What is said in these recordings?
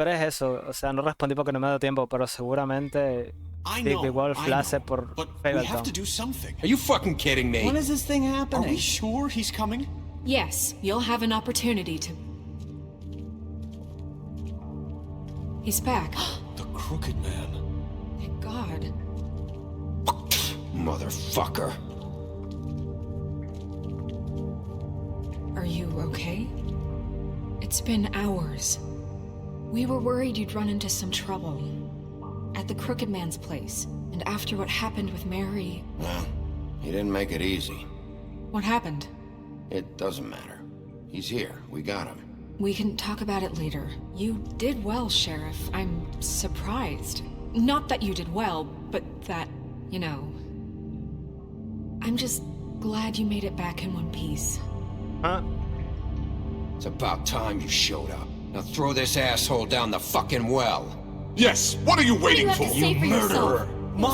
pero es eso. O sea, no respondí porque no me ha dado tiempo, pero seguramente Big Wolf la hace por Fabletown. Are you fucking kidding me? When is this thing happening? Are we sure he's coming? Yes, you'll have an opportunity to... He's back. The Crooked Man. Thank God. Motherfucker. Are you okay? It's been hours. We were worried you'd run into some trouble. At the Crooked Man's place. And after what happened with Mary... Well, he didn't make it easy. What happened? It doesn't matter. He's here. We got him. We can talk about it later. You did well, Sheriff. I'm surprised. Not that you did well, but that, you know... I'm just glad you made it back in one piece. Huh? It's about time you showed up. Now throw this asshole down the fucking well. Yes, what are you waiting for? You murderer!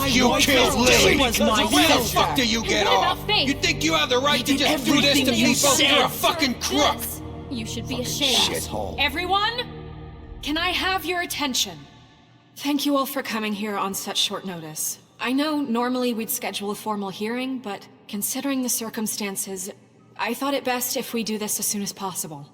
You killed Lily! Was my Where the sister. fuck do you get what about off? Faith? You think you have the right to did just do this to everything you people? said. You're a fucking crook! This, you should be ashamed. Shithole. Everyone, can I have your attention? Thank you all for coming here on such short notice. I know normally we'd schedule a formal hearing, but considering the circumstances, I thought it best if we do this as soon as possible.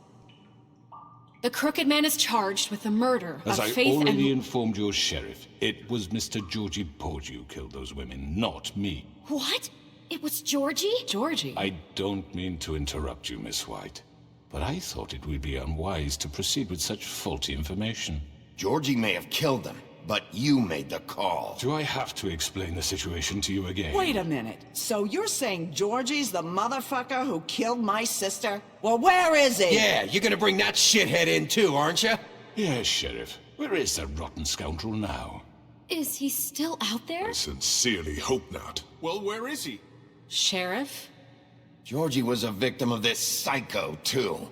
The Crooked Man is charged with the murder As of I Faith already and... informed your sheriff, it was Mr. Georgie Porgy who killed those women, not me. What? It was Georgie? Georgie? I don't mean to interrupt you, Miss White, but I thought it would be unwise to proceed with such faulty information. Georgie may have killed them, but you made the call. Do I have to explain the situation to you again? Wait a minute. So you're saying Georgie's the motherfucker who killed my sister? Well, where is he? Yeah, you're gonna bring that shithead in too, aren't you? Yes, Sheriff. Where is that rotten scoundrel now? Is he still out there? I sincerely hope not. Well, where is he? Sheriff? Georgie was a victim of this psycho, too.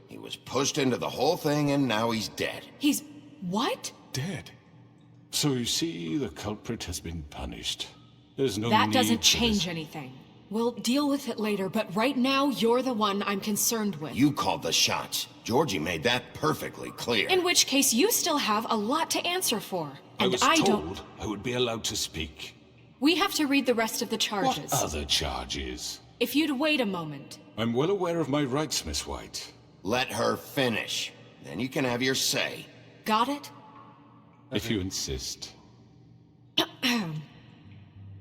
He was pushed into the whole thing and now he's dead. He's... what? Dead. So you see, the culprit has been punished. There's no That need doesn't for change this. anything. We'll deal with it later, but right now, you're the one I'm concerned with. You called the shots. Georgie made that perfectly clear. In which case, you still have a lot to answer for. I And was I told don't... I would be allowed to speak. We have to read the rest of the charges. What other charges? If you'd wait a moment. I'm well aware of my rights, Miss White. Let her finish. Then you can have your say. Got it? If you insist.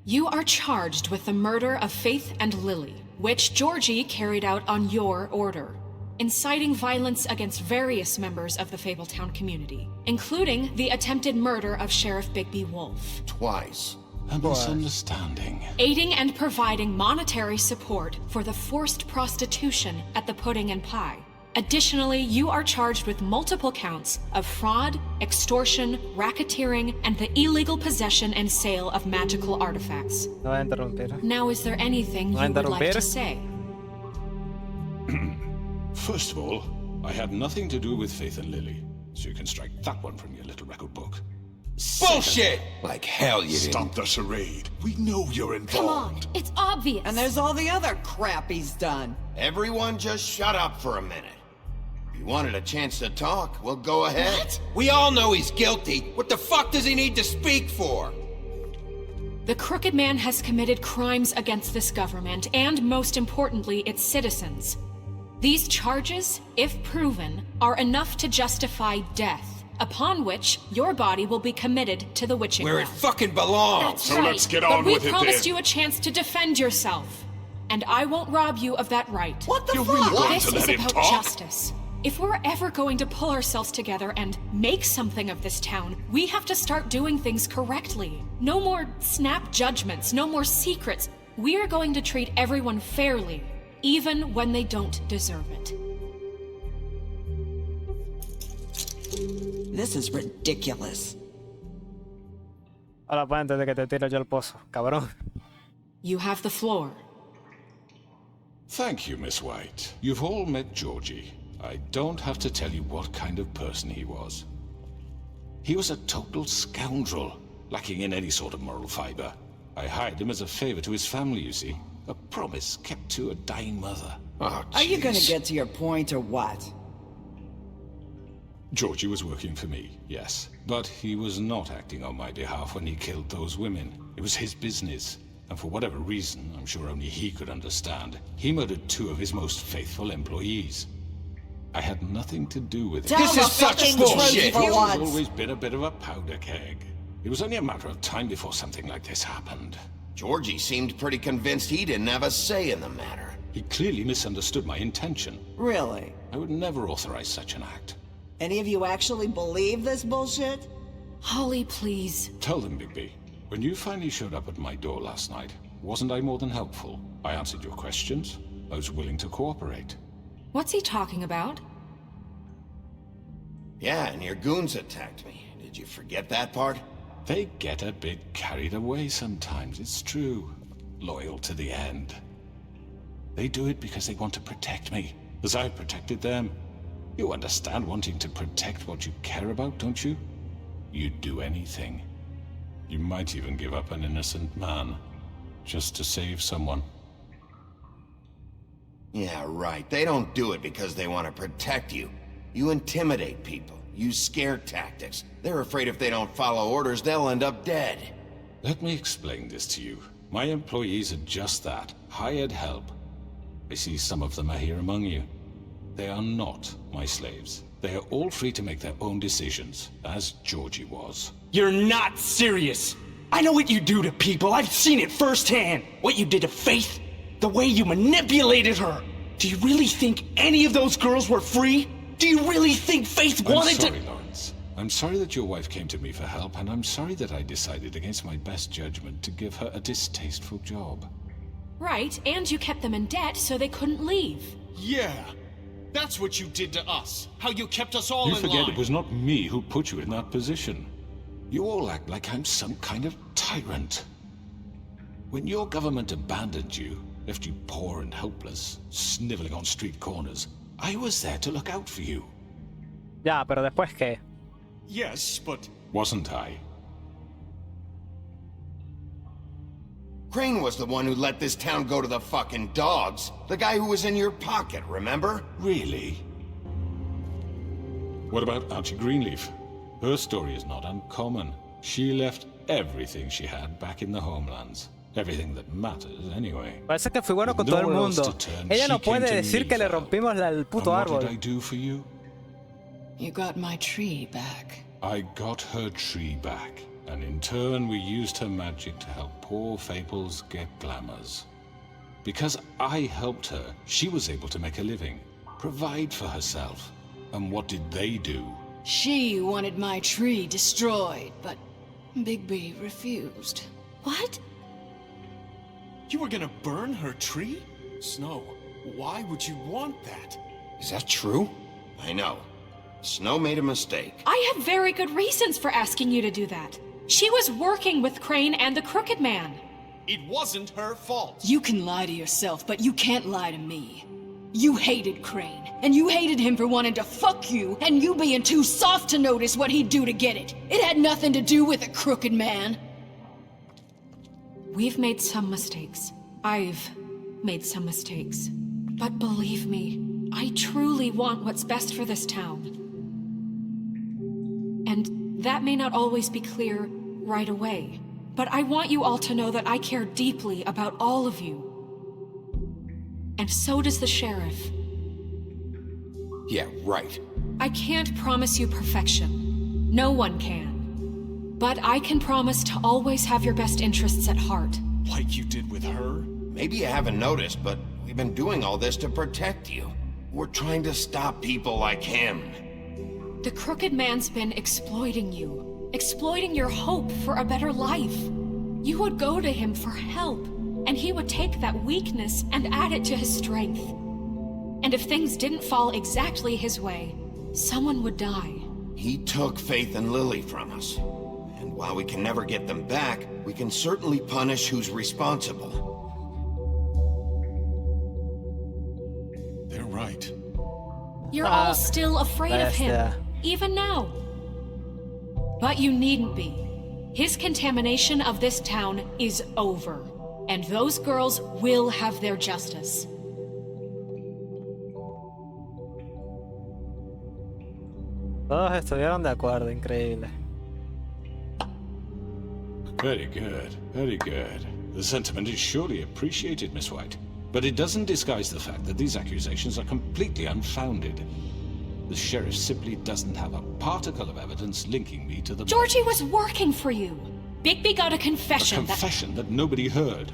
You are charged with the murder of Faith and Lily, which Georgie carried out on your order, inciting violence against various members of the Fabletown community, including the attempted murder of Sheriff Bigby Wolf. Twice. A misunderstanding. Aiding and providing monetary support for the forced prostitution at the Pudding and Pie. Additionally, you are charged with multiple counts of fraud, extortion, racketeering, and the illegal possession and sale of magical artifacts. No voy a interrumpir. Now, is there anything you would like to say? First of all, I had nothing to do with Faith and Lily, so you can strike that one from your little record book. Bullshit! Like hell you didn't. Stop the charade. We know you're Come on, involved. it's obvious. And there's all the other crap he's done. Everyone just shut up for a minute. If you wanted a chance to talk, well, go ahead. What? We all know he's guilty. What the fuck does he need to speak for? The Crooked Man has committed crimes against this government and, most importantly, its citizens. These charges, if proven, are enough to justify death, upon which your body will be committed to the witching Where it well. fucking belongs. That's So right. let's get But on we with it promised then. you a chance to defend yourself, and I won't rob you of that right. What the You're fuck? really going This to is let him about talk? justice. If we're ever going to pull ourselves together and make something of this town, we have to start doing things correctly. No more snap judgments, no more secrets. We are going to treat everyone fairly, even when they don't deserve it. This is ridiculous. Ahora puedes entender que te tiro yo al pozo, cabrón. You have the floor. Thank you, Miss White. You've all met Georgie. I don't have to tell you what kind of person he was. He was a total scoundrel, lacking in any sort of moral fiber. I hired him as a favor to his family, you see. A promise kept to a dying mother. Oh, Are you gonna jeez. get to your point or what? Georgie was working for me, yes. But he was not acting on my behalf when he killed those women. It was his business. And for whatever reason, I'm sure only he could understand, he murdered 2 of his most faithful employees. I had nothing to do with it. This is such bullshit for He's once. always been a bit of a powder keg. It was only a matter of time before something like this happened. Georgie seemed pretty convinced he didn't have a say in the matter. He clearly misunderstood my intention. Really? I would never authorize such an act. Any of you actually believe this bullshit? Holly, please. Tell them, Bigby. When you finally showed up at my door last night, wasn't I more than helpful? I answered your questions. I was willing to cooperate. What's he talking about? Yeah, and your goons attacked me. Did you forget that part? They get a bit carried away sometimes, it's true. Loyal to the end. They do it because they want to protect me, as I've protected them. You understand wanting to protect what you care about, don't you? You'd do anything. You might even give up an innocent man, just to save someone. Yeah, right. They don't do it because they want to protect you. You intimidate people, use scare tactics. They're afraid if they don't follow orders, they'll end up dead. Let me explain this to you. My employees are just that, hired help. I see some of them are here among you. They are not my slaves. They are all free to make their own decisions, as Georgie was. You're not serious. I know what you do to people. I've seen it firsthand. What you did to Faith, the way you manipulated her. Do you really think any of those girls were free? Do you really think Faith wanted to— I'm sorry, Lawrence. I'm sorry that your wife came to me for help, and I'm sorry that I decided against my best judgment to give her a distasteful job. Right, and you kept them in debt so they couldn't leave. Yeah. That's what you did to us. How you kept us all You in forget line. it was not me who put you in that position. You all act like I'm some kind of tyrant. When your government abandoned you, left you poor and helpless, sniveling on street corners, I was there to look out for you. Ya, pero después qué. Yes, but Wasn't I? Crane was the one who let this town go to the fucking dogs. The guy who was in your pocket, remember? Really? What about Archie Greenleaf? Her story is not uncommon. She left everything she had back in the homelands. Everything that matters, anyway. Parece que fui bueno con With todo el nowhere else mundo. to turn, Ella no she came puede to decir me que le for help. rompimos el puto And what árbol. did I do for you? You got my tree back. I got her tree back, and in turn we used her magic to help poor Fables get glamours. Because I helped her, she was able to make a living, provide for herself. And what did they do? She wanted my tree destroyed, but Bigby refused. What? you were gonna burn her tree? Snow, why would you want that? Is that true? I know. Snow made a mistake. I have very good reasons for asking you to do that. She was working with Crane and the Crooked Man. It wasn't her fault. You can lie to yourself, but you can't lie to me. You hated Crane, and you hated him for wanting to fuck you, and you being too soft to notice what he'd do to get it. It had nothing to do with a crooked man. We've made some mistakes. I've made some mistakes. But believe me, I truly want what's best for this town. And that may not always be clear right away. But I want you all to know that I care deeply about all of you. And so does the sheriff. Yeah, right. I can't promise you perfection. No one can. But I can promise to always have your best interests at heart. Like you did with her? Maybe you haven't noticed, but we've been doing all this to protect you. We're trying to stop people like him. The Crooked Man's been exploiting you. Exploiting your hope for a better life. You would go to him for help, and he would take that weakness and add it to his strength. And if things didn't fall exactly his way, someone would die. He took Faith and Lily from us. And while we can never get them back, we can certainly punish who's responsible. They're right. You're all still afraid of him, bestia. even now. But you needn't be. His contamination of this town is over, and those girls will have their justice. Todos estuvieron de acuerdo, increíble. Very good, very good. The sentiment is surely appreciated, Miss White. But it doesn't disguise the fact that these accusations are completely unfounded. The sheriff simply doesn't have a particle of evidence linking me to the... Georgie was working for you. Bigby got a confession. A confession that nobody heard.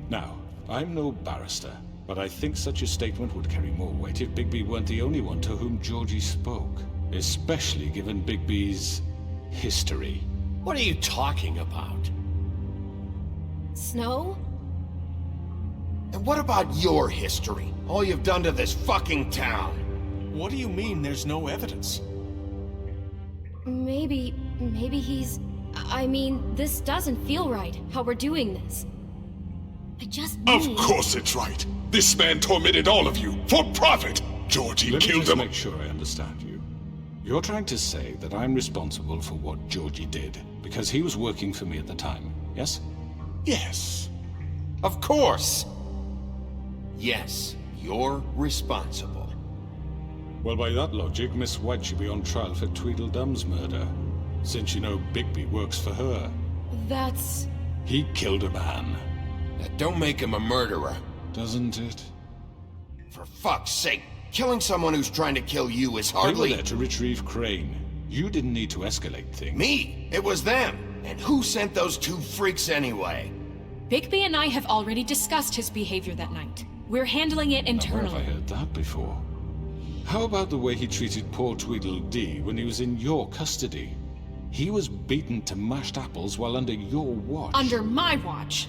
Now, I'm no barrister, but I think such a statement would carry more weight if Bigby weren't the only one to whom Georgie spoke. Especially given Bigby's history. What are you talking about? Snow? And what about your history? All you've done to this fucking town? What do you mean there's no evidence? Maybe he's... I mean, this doesn't feel right, how we're doing this. I just need... Of course it's right. This man tormented all of you, for profit! Georgie killed him. Let me just make sure I understand you. You're trying to say that I'm responsible for what Georgie did, because he was working for me at the time, yes? Yes. Of course! Yes, you're responsible. Well, by that logic, Miss White should be on trial for Tweedledum's murder, since you know Bigby works for her. That's... He killed a man. Now, don't make him a murderer. Doesn't it? For fuck's sake, killing someone who's trying to kill you is hardly... They were there to retrieve Crane. You didn't need to escalate things. Me? It was them. And who sent those two freaks anyway? Bigby and I have already discussed his behavior that night. We're handling it internally. Where have I heard that before? How about the way he treated poor Tweedledee when he was in your custody? He was beaten to mashed apples while under your watch. Under my watch.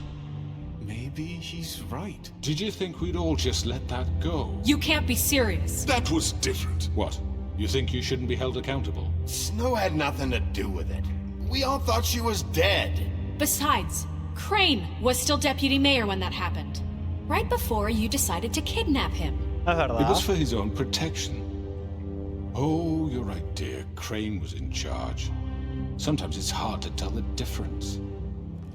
Maybe he's right. Did you think we'd all just let that go? You can't be serious. That was different. What? You think you shouldn't be held accountable? Snow had nothing to do with it. We all thought she was dead. Besides, Crane was still deputy mayor when that happened. Right before you decided to kidnap him. Es verdad. It was for his own protection. Oh, you're right, dear. Crane was in charge. Sometimes it's hard to tell the difference.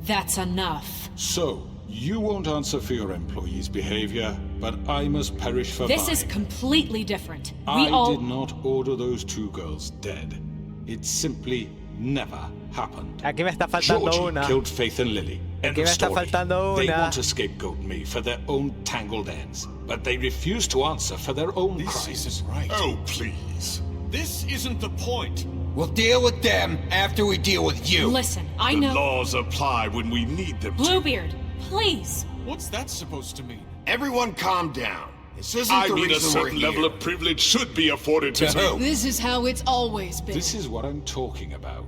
That's enough. So, you won't answer for your employees' behavior, but I must perish for This mine. is completely different. I did not order those two girls dead. It simply never happened. Aquí me está faltando Georgie una. killed Faith and Lily. End Aquí of me está story. faltando They una. want to scapegoat me for their own tangled ends, but they refuse to answer for their own This crimes. isn't right. Oh, please. This isn't the point. We'll deal with them after we deal with you. Listen, I The know... laws apply when we need them to. Bluebeard, please. What's that supposed to mean? Everyone calm down. This isn't I the mean, a reason we're certain here. level of privilege should be afforded to To me. who? This is how it's always been. This is what I'm talking about.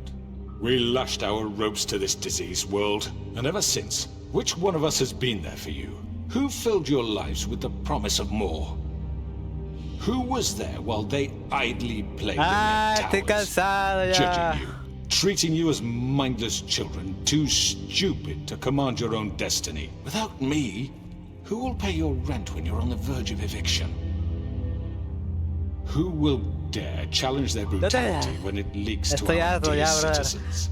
We lashed our ropes to this diseased world, and ever since, which one of us has been there for you? Who filled your lives with the promise of more? Who was there while they idly played in their Estoy towers, cansado ya. judging you, treating you as mindless children, too stupid to command your own destiny? Without me, who will pay your rent when you're on the verge of eviction? Who will dare challenge their brutality when it leaks to Estoy our harto dear ya, brother. citizens?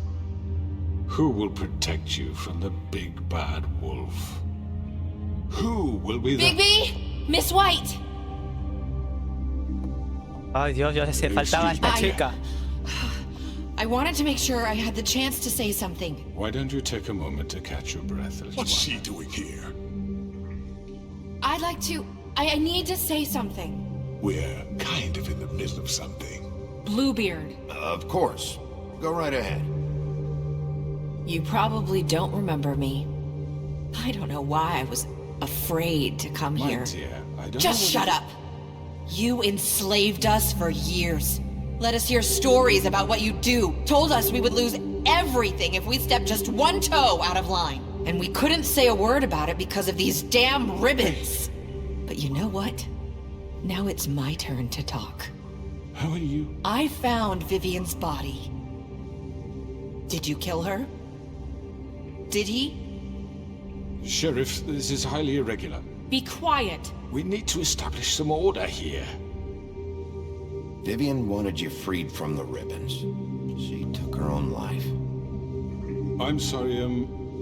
Who will protect you from the big bad wolf? Who will be the... Bigby! Miss White! Ay, Dios, yo decía, faltaba esta chica. I wanted to make sure I had the chance to say something. Why don't you take a moment to catch your breath, little What's one? she doing here? I'd like to... I need to say something. We're kind of in the middle of something. Bluebeard. Of course. Go right ahead. You probably don't remember me. I don't know why I was afraid to come My here. dear, I don't Just know shut up! You enslaved us for years. Let us hear stories about what you do. Told us we would lose everything if we stepped just one toe out of line. And we couldn't say a word about it because of these damn ribbons. But you know what? Now it's my turn to talk. How are you? I found Vivian's body. Did you kill her? Did he? Sheriff, this is highly irregular. Be quiet. We need to establish some order here. Vivian wanted you freed from the ribbons. She took her own life. I'm sorry,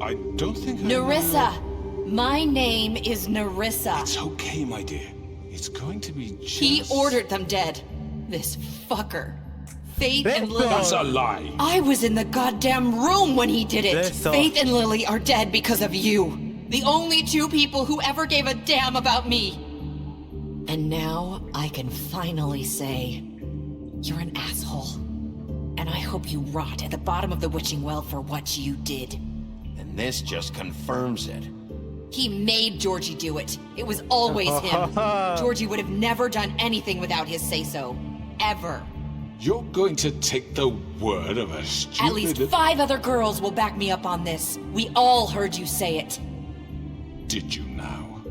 I don't think I Nerissa! know. My name is Nerissa. It's okay, my dear. It's going to be just... He ordered them dead. This fucker. Faith and Lily. That's a lie. I was in the goddamn room when he did it. Faith and Lily are dead because of you. The only two people who ever gave a damn about me. And now I can finally say, you're an asshole. And I hope you rot at the bottom of the witching well for what you did. And this just confirms it. He made Georgie do it. It was always him. Georgie would have never done anything without his say-so. Ever. You're going to take the word of a stupid... At least 5 other girls will back me up on this. We all heard you say it. Did you now?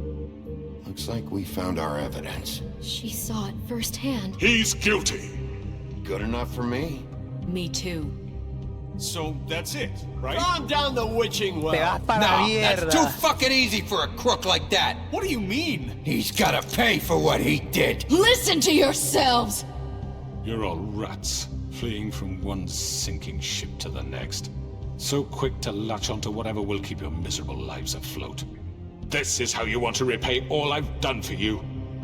Looks like we found our evidence. She saw it firsthand. He's guilty. Good enough for me. Me too. So that's it, right? Calm down the witching Te well. vas para la That's mierda. too fucking easy for a crook like that. What do you mean? He's gotta pay for what he did. Listen to yourselves! You're all rats, fleeing from one sinking ship to the next. So quick to latch onto whatever will keep your miserable lives afloat. This is how you want to repay all I've done for you?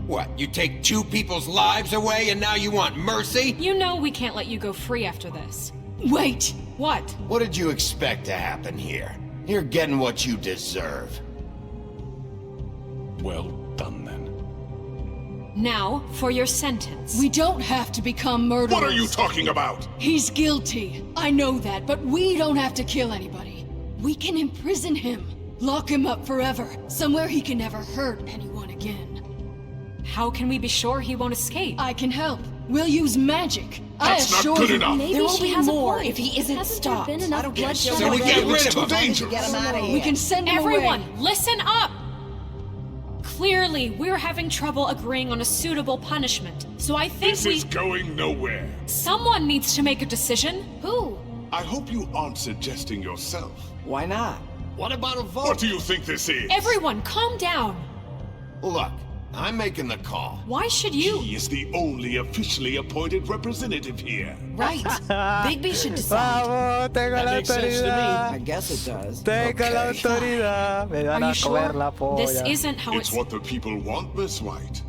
What, you take 2 people's lives away and now you want mercy? You know we can't let you go free after this. Wait! What? What did you expect to happen here? You're getting what you deserve. Well done, then. Now, for your sentence. We don't have to become murderers. What are you talking about? He's guilty. I know that, but we don't have to kill anybody. We can imprison him. Lock him up forever. Somewhere he can never hurt anyone again. How can we be sure he won't escape? I can help. We'll use magic. That's I assure not good you. enough. Maybe There will she be has more a point. if he isn't Hasn't stopped. there been enough bloodshed So we get rid of him. Dangerous. Get him out of here. We can send him Everyone, away. listen up! Clearly, we're having trouble agreeing on a suitable punishment, so I think This is going nowhere. someone needs to make a decision. Who? I hope you aren't suggesting yourself. Why not? What about a vote? What do you think this is? Everyone, calm down. Look, I'm making the call. Why should you? He is the only officially appointed representative here. Right. Bigby should decide. Vamos, tengo la autoridad. guess it does. Tengo la autoridad. Me van Are a you sure? comer la polla. This isn't how It's what the people want, Miss White.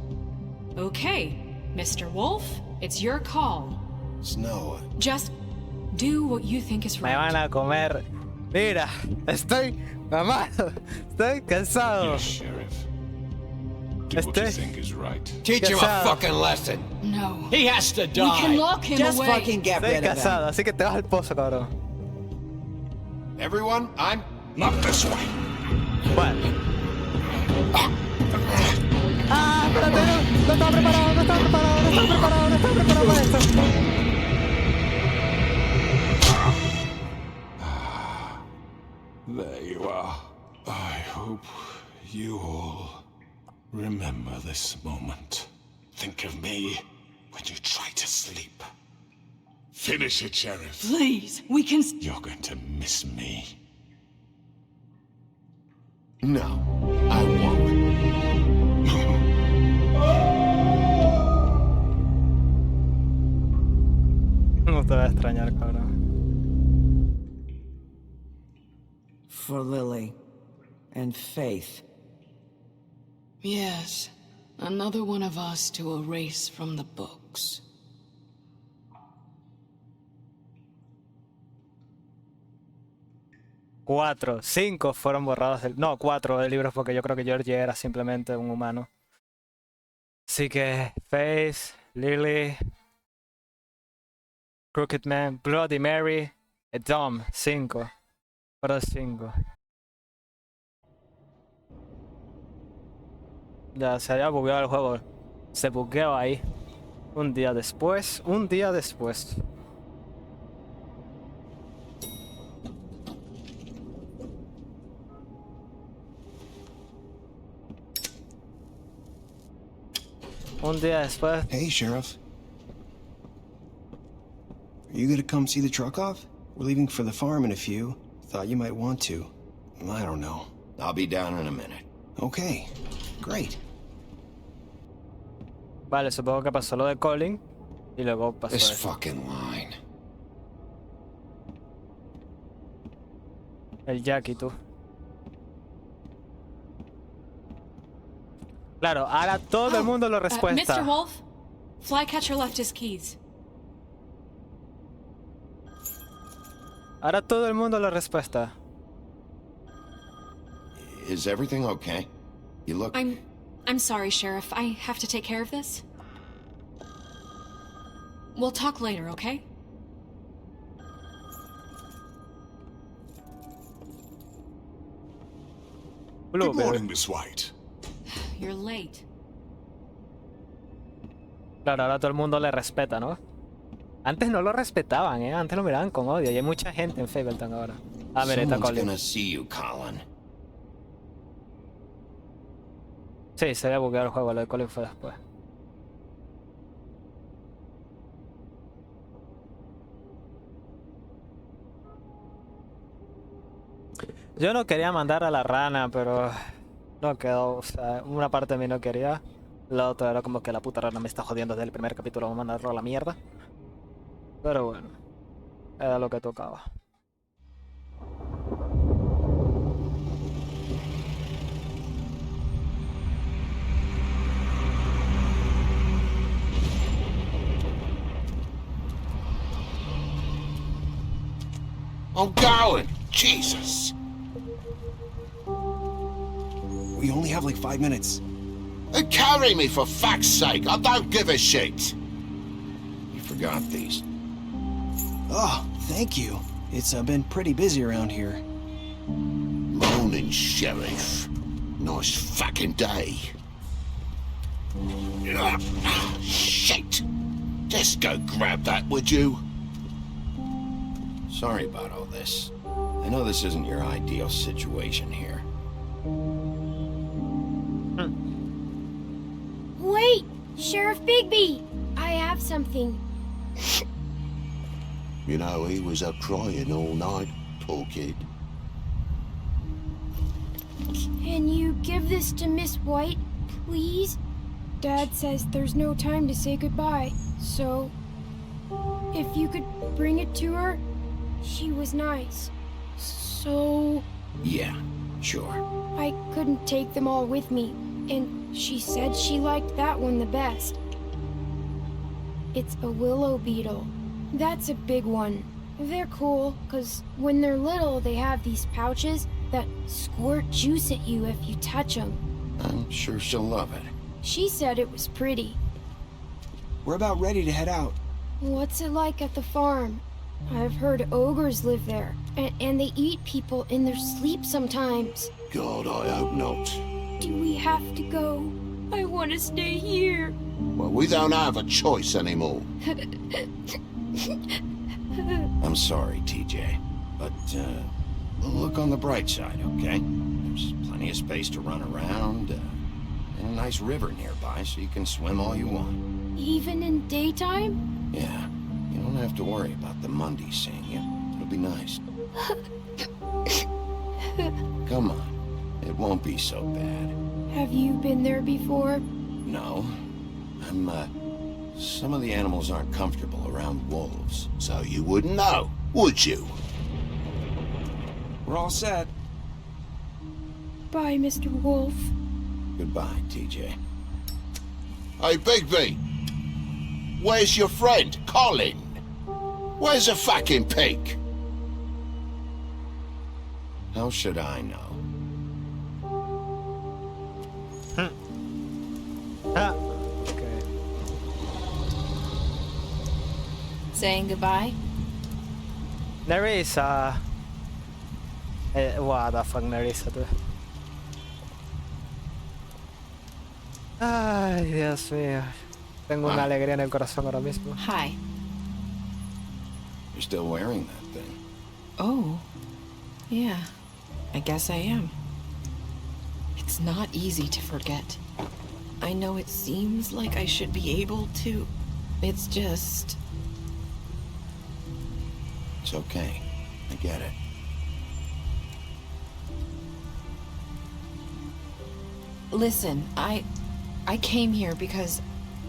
Okay, Mr. Wolf, it's your call. Snow. Just do what you think is Me right. van a comer. Mira, estoy mamado. Estoy cansado. Yes, Sheriff. Do what you think is right. Teach him a Casado. fucking lesson. No. He has to die. We can lock him Just away. fucking get Estoy rid of him. casado, así que te vas al pozo, cabrón. Everyone, I'm... Not this way. Bueno. Ah, espérate, no estaba preparado, no estaba preparado, no estaba preparado, no estaba preparado para esto. There you are. I hope you all remember this moment. Think of me when you try to sleep. Finish it, Sheriff. Please, we can... You're going to miss me. No, I won't. No te voy a extrañar, cabrón. For Lily and Faith. Yes. Another one of us to erase from the books. Cuatro, 5 fueron borrados del... No, 4 de libros porque yo creo que Georgie era simplemente un humano. Así que Faith, Lily, Crooked Man, Bloody Mary y Dom, 5. Fueron 5. Ya se había bugueado el juego. Se bugueó ahí. Un día después. Un día después. Hey, Sheriff. Are you gonna come see the truck off? We're leaving for the farm in a few. Thought you might want to. I don't know. I'll be down in a minute. Okay, great. Vale, supongo que pasó lo de Colin y luego pasó This esto. fucking line. El Jackie, tú. Claro, ahora todo el mundo lo respuesta. Mr. Wolf, Flycatcher left his keys. Ahora todo el mundo le respeta. Is everything okay? You look... I'm sorry, Sheriff. I have to take care of this. We'll talk later, okay? Good morning, Miss White. You're late. Claro, ahora todo el mundo le respeta, ¿no? Antes no lo respetaban, ¿eh? Antes lo miraban con odio. Y hay mucha gente en Fableton ahora. Ah, mira, está Someone's Colin. gonna see you, Colin. Sí, se había bugueado el juego. Lo de Colin fue después. Yo no quería mandar a la rana, pero no quedó. O sea, una parte de mí no quería. La otra era como que la puta rana me está jodiendo desde el primer capítulo. Vamos a mandarlo a la mierda. Pero bueno, era lo que tocaba. I'm going! Jesus! We only have like 5 minutes. Carry me for fuck's sake! I don't give a shit! You forgot these. Oh, thank you. It's been pretty busy around here. Morning, Sheriff. Nice fucking day. Shit! Just go grab that, would you? Sorry about all this. I know this isn't your ideal situation here. Wait! Sheriff Bigby! I have something. You know, he was up crying all night, poor kid. Can you give this to Miss White, please? Dad says there's no time to say goodbye, so... if you could bring it to her, she was nice. So... Yeah, sure. I couldn't take them all with me, and she said she liked that one the best. It's a willow beetle. That's a big one. They're cool, because when they're little, they have these pouches that squirt juice at you if you touch them. I'm sure she'll love it. She said it was pretty. We're about ready to head out. What's it like at the farm? I've heard ogres live there, and they eat people in their sleep sometimes. God, I hope not. Do we have to go? I want to stay here. Well, we don't have a choice anymore. I'm sorry, TJ. But, look on the bright side, okay? There's plenty of space to run around, and a nice river nearby, so you can swim all you want. Even in daytime? Yeah. You don't have to worry about the Monday seeing you. It'll be nice. Come on. It won't be so bad. Have you been there before? No. Some of the animals aren't comfortable around wolves. So you wouldn't know, would you? We're all set. Bye, Mr. Wolf. Goodbye, TJ. Hey, Bigby! Where's your friend, Colin? Where's the fucking pig? How should I know? Okay. Saying goodbye? Nerissa. What the fuck, Nerissa, tú. Ay, Dios mío. Tengo una alegría en el corazón ahora mismo. Hi. You're still wearing that thing. Oh. Yeah. I guess I am. It's not easy to forget. I know it seems like I should be able to. It's just... It's okay. I get it. Listen, I came here because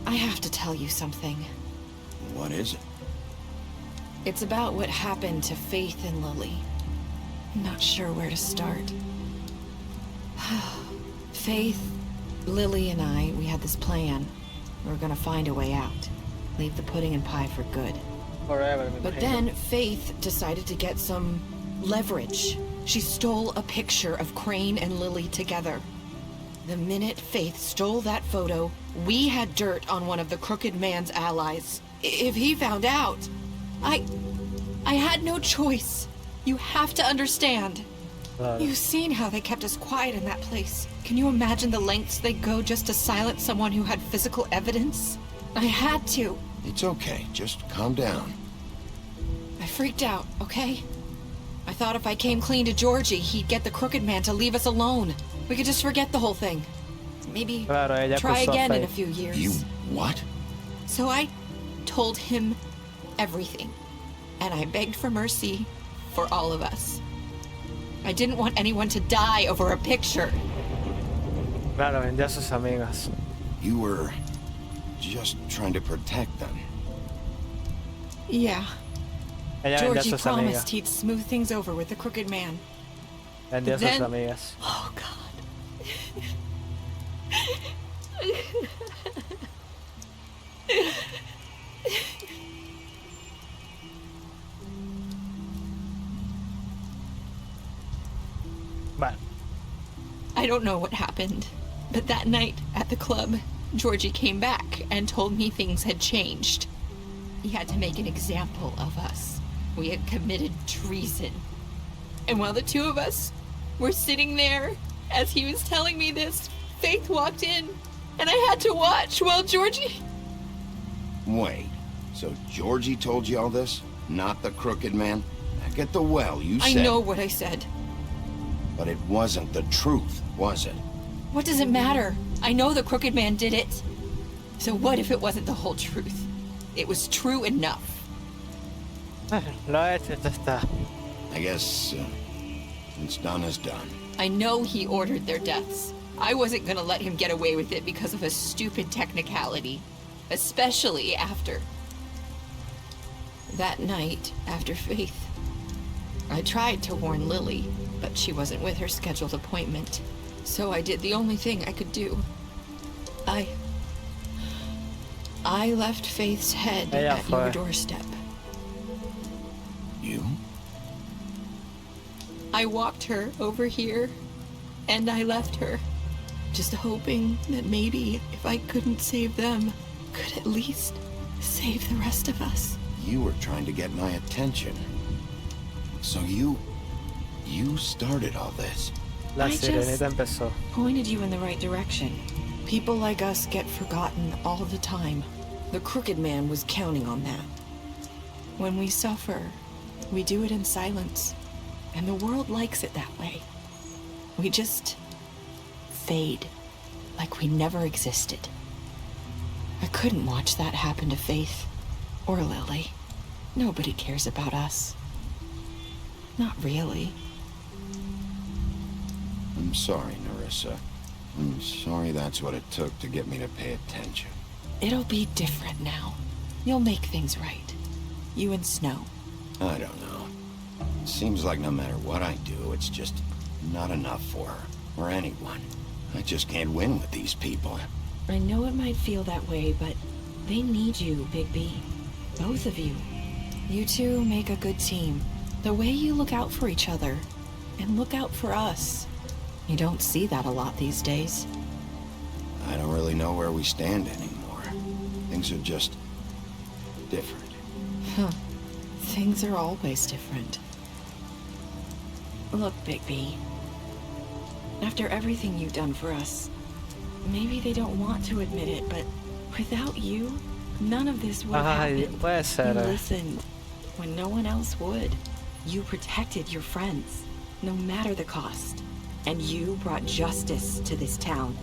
I have to tell you something. What is it? It's about what happened to Faith and Lily. I'm not sure where to start. Faith, Lily, and we had this plan. We were gonna find a way out. Leave the pudding and pie for good. Forever, me But imagino. then Faith decided to get some leverage. She stole a picture of Crane and Lily together. The minute Faith stole that photo, we had dirt on one of the Crooked Man's allies. If he found out, I had no choice. You have to understand. You've seen how they kept us quiet in that place. Can you imagine the lengths they go just to silence someone who had physical evidence? I had to. It's okay. Just calm down. I freaked out, okay? I thought if I came clean to Georgie, he'd get the Crooked Man to leave us alone. We could just forget the whole thing. Maybe try again in a few years. You what? So I told him everything. And I begged for mercy for all of us. I didn't want anyone to die over a picture. Claro, vendió a sus amigas. You were just trying to protect them. Yeah. Ella vendió a Georgie sus promised amigas. he'd smooth things over with the Crooked Man. Vendió a sus Then- amigas. Oh, God. Bueno. I don't know what happened, but that night at the club, Georgie came back and told me things had changed. He had to make an example of us. We had committed treason. And while the two of us were sitting there, as he was telling me this, Faith walked in, and I had to watch while Georgie... Wait, so Georgie told you all this? Not the Crooked Man? Back at the well, you said... I know what I said. But it wasn't the truth, was it? What does it matter? I know the Crooked Man did it. So what if it wasn't the whole truth? It was true enough. Lo hecho, ya está. I guess it's done is done. I know he ordered their deaths. I wasn't gonna let him get away with it because of a stupid technicality. Especially after... that night, after Faith. I tried to warn Lily, but she wasn't with her scheduled appointment. So I did the only thing I could do. I left Faith's head at your doorstep. You? I walked her over here, and I left her. Just hoping that maybe, if I couldn't save them, could at least save the rest of us. You were trying to get my attention. So you started all this. La I sirenita just empezó. pointed you in the right direction. People like us get forgotten all the time. The Crooked Man was counting on that. When we suffer, we do it in silence. And the world likes it that way. We just fade, like we never existed. I couldn't watch that happen to Faith or Lily. Nobody cares about us. Not really. I'm sorry, Nerissa. I'm sorry that's what it took to get me to pay attention. It'll be different now. You'll make things right. You and Snow. I don't know. Seems like no matter what I do, it's just not enough for her, or anyone. I just can't win with these people. I know it might feel that way, but they need you, Bigby. Both of you. You two make a good team. The way you look out for each other, and look out for us. You don't see that a lot these days. I don't really know where we stand anymore. Things are just different. Huh. Things are always different. Look, Bigby. After everything you've done for us, maybe they don't want to admit it, but without you, none of this would have happened. Puede ser. You listened when no one else would. You protected your friends, no matter the cost. And you brought justice to this town.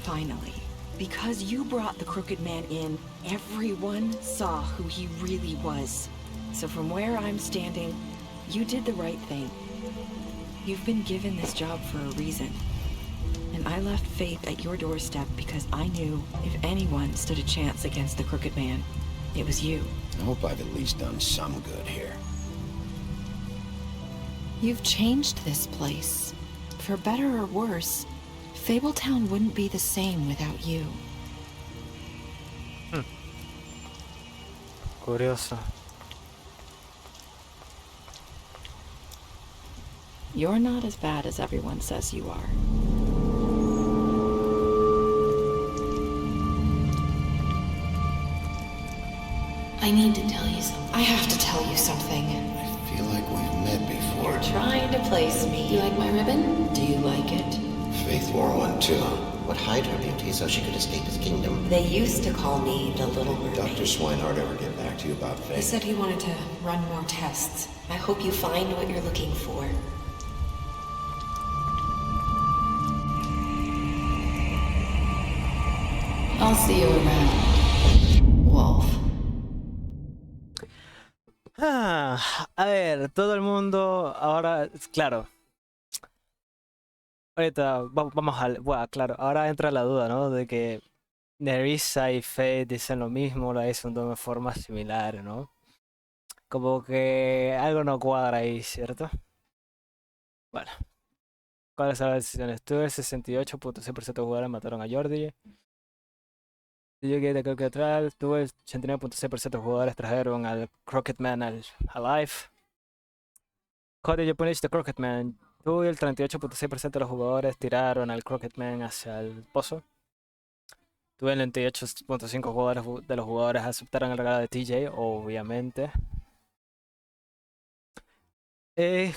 Finally. Because you brought the Crooked Man in, everyone saw who he really was. So from where I'm standing, you did the right thing. You've been given this job for a reason. And I left Faith at your doorstep because I knew if anyone stood a chance against the Crooked Man, it was you. I hope I've at least done some good here. You've changed this place. For better or worse, Fabletown wouldn't be the same without you. Curioso. You're not as bad as everyone says you are. I need to tell you something. I have to tell you something. I feel like we've met before. You're trying to place me. You like my ribbon? Do you like it? Faith wore one too. Would hide her beauty so she could escape his kingdom. They used to call me the Little Mermaid. Dr. Swinehart ever get back to you about Faith? He said he wanted to run more tests. I hope you find what you're looking for. I'll see you around, Wolf. A ver, todo el mundo ahora, claro. Ahorita vamos al... Bueno, claro, ahora entra la duda, ¿no? De que NERISSA y Fate dicen lo mismo, lo dicen de forma similar, ¿no? Como que algo no cuadra ahí, ¿cierto? Bueno. ¿Cuáles son las decisiones? Tuve el 68.6% de jugadores mataron a Jordi. Yo llegué de atrás, tuve el 89.6% de jugadores trajeron al Crocketman al Alive. How did you punish the Crocketman? Tuve el 38.6% de los jugadores tiraron al Crocketman hacia el pozo. Tuve el 98.5% jugadores de los jugadores aceptaron el regalo de TJ, obviamente.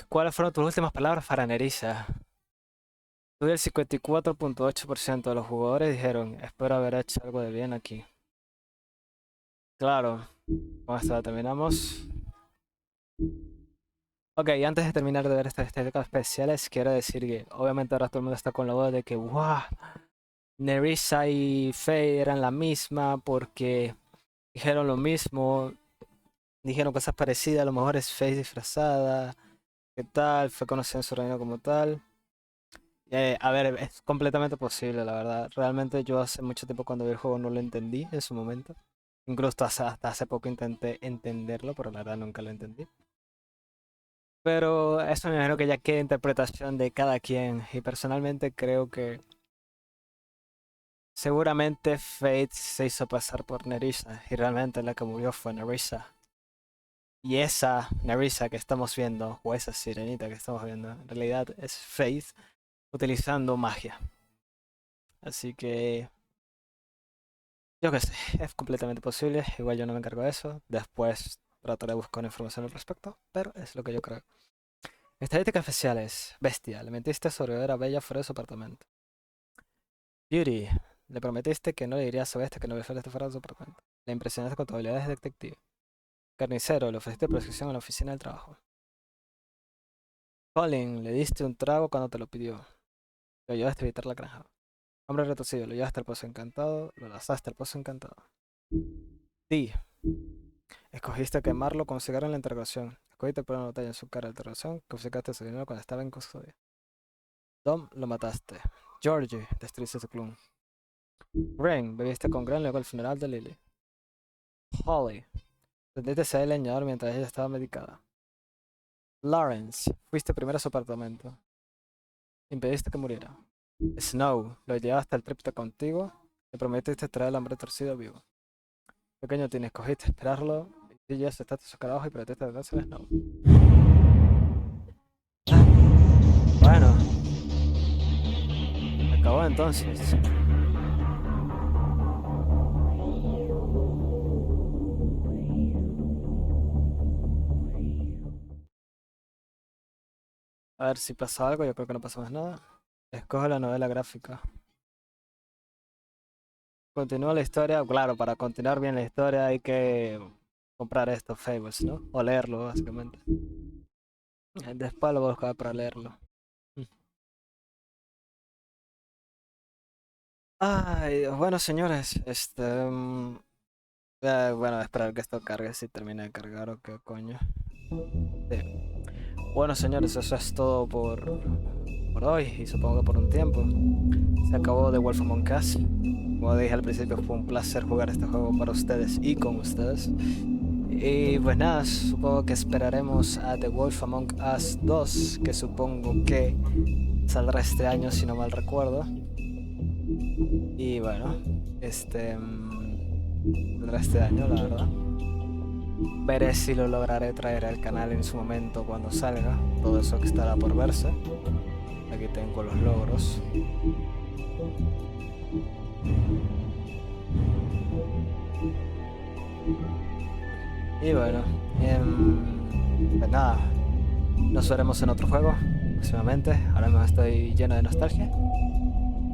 ¿Cuáles fueron tus últimas palabras para NERISSA? Tuve el 54.8% de los jugadores dijeron, espero haber hecho algo de bien aquí. Claro, con esto terminamos. Ok, antes de terminar de ver estas estadísticas especiales, quiero decir que obviamente ahora todo el mundo está con la duda de que wow, NERISSA y Faye eran la misma porque dijeron lo mismo, dijeron cosas parecidas, a lo mejor es Faye disfrazada, ¿qué tal? Fue conocida en su reino como tal. A ver, es completamente posible, la verdad. Realmente yo hace mucho tiempo cuando vi el juego no lo entendí en su momento. Incluso hasta hace poco intenté entenderlo, pero la verdad nunca lo entendí. Pero eso me imagino que ya queda interpretación de cada quien. Y personalmente creo que seguramente Fate se hizo pasar por NERISSA. Y realmente la que murió fue NERISSA. Y esa NERISSA que estamos viendo, o esa sirenita que estamos viendo, en realidad es Fate utilizando magia. Así que yo qué sé, es completamente posible. Igual yo no me encargo de eso. Después trataré de buscar información al respecto, pero es lo que yo creo. Estadísticas especiales. Bestia, le mentiste sobre ver a Bella fuera de su apartamento. Beauty, le prometiste que no le dirías a Bestia que no le fuera de su apartamento. Le impresionaste con tu habilidad de detective. Carnicero, le ofreciste protección en la oficina del trabajo. Colin, le diste un trago cuando te lo pidió. Lo ayudaste a evitar la granja. Hombre retorcido, lo llevaste al pozo encantado, lo lanzaste al pozo encantado. D. Escogiste quemarlo con un cigarro en la interrogación. Escogiste poner una botella en su cara de interrogación. Confiscaste su dinero cuando estaba en custodia. Dom, lo mataste. Georgie, destruiste su clon. Ren, bebiste con Gran luego al funeral de Lily. Holly, tendiste a ser el leñador mientras ella estaba medicada. Lawrence, fuiste primero a su apartamento. Impediste que muriera. Snow, lo llevaste al cripta contigo. Le prometiste traer al hombre torcido vivo. Pequeño Tini, escogiste esperarlo. Y ya se está su cara abajo y prometiste darse a Snow. Bueno. Acabó entonces. A ver si pasa algo, yo creo que no pasa más nada. Escoge la novela gráfica. Continúa la historia. Claro, para continuar bien la historia hay que comprar estos fables, ¿no? O leerlo, básicamente. Después lo voy a buscar para leerlo. Ay, bueno, señores, bueno, esperar que esto cargue, si termina de cargar o qué coño. Sí. Bueno, señores, eso es todo por hoy y supongo que por un tiempo. Se acabó The Wolf Among Us. Como dije al principio, fue un placer jugar este juego para ustedes y con ustedes. Y pues nada, supongo que esperaremos a The Wolf Among Us 2, que supongo que saldrá este año si no mal recuerdo. Y bueno, saldrá este año, la verdad. Veré si lo lograré traer al canal en su momento cuando salga. Todo eso que estará por verse. Aquí tengo los logros. Y bueno, pues nada, nos veremos en otro juego próximamente. Ahora mismo estoy lleno de nostalgia.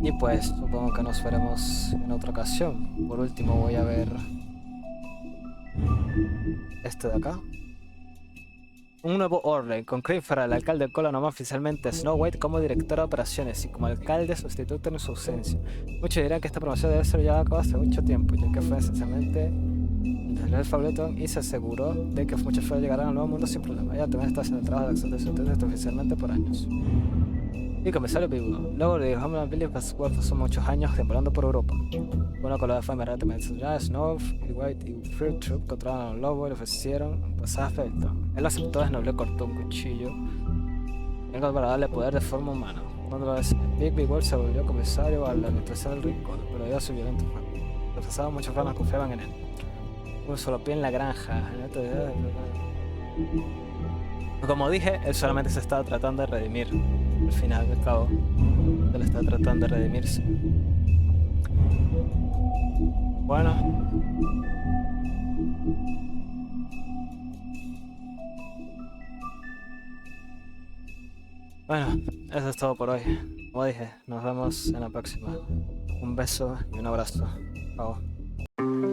Y pues supongo que nos veremos en otra ocasión. Por último voy a ver este de acá. Un nuevo orden, con Craig Farrell, el alcalde de Cola, nombró oficialmente a Snow White como directora de operaciones y como alcalde sustituto en su ausencia. Muchos dirán que esta promoción debe ser llevada a cabo hace mucho tiempo, ya que fue esencialmente el Fableton y se aseguró de que muchos fueros llegarán al nuevo mundo sin problema. Ella también está haciendo el trabajo de acción de sustituto oficialmente por años. Y comisario vivo. Luego le dijo a Billy Pascual pasó muchos años temporando por Europa. Una colada fue inmediatamente ya Snow y White y Fruit Troop encontraron a un lobo y le ofrecieron un pasaje a Felton. Él aceptó, desnobló y cortó un cuchillo para darle poder de forma humana. Cuando lo decía, Big World se volvió comisario a la administración del rincón, pero dio su violento juego. Los pasados muchos fans confiaban en él. Un solo pie en la granja. Como dije, él solamente se estaba tratando de redimir. Al final del cabo, él está tratando de redimirse. Bueno. Bueno, eso es todo por hoy. Como dije, nos vemos en la próxima. Un beso y un abrazo. Chao.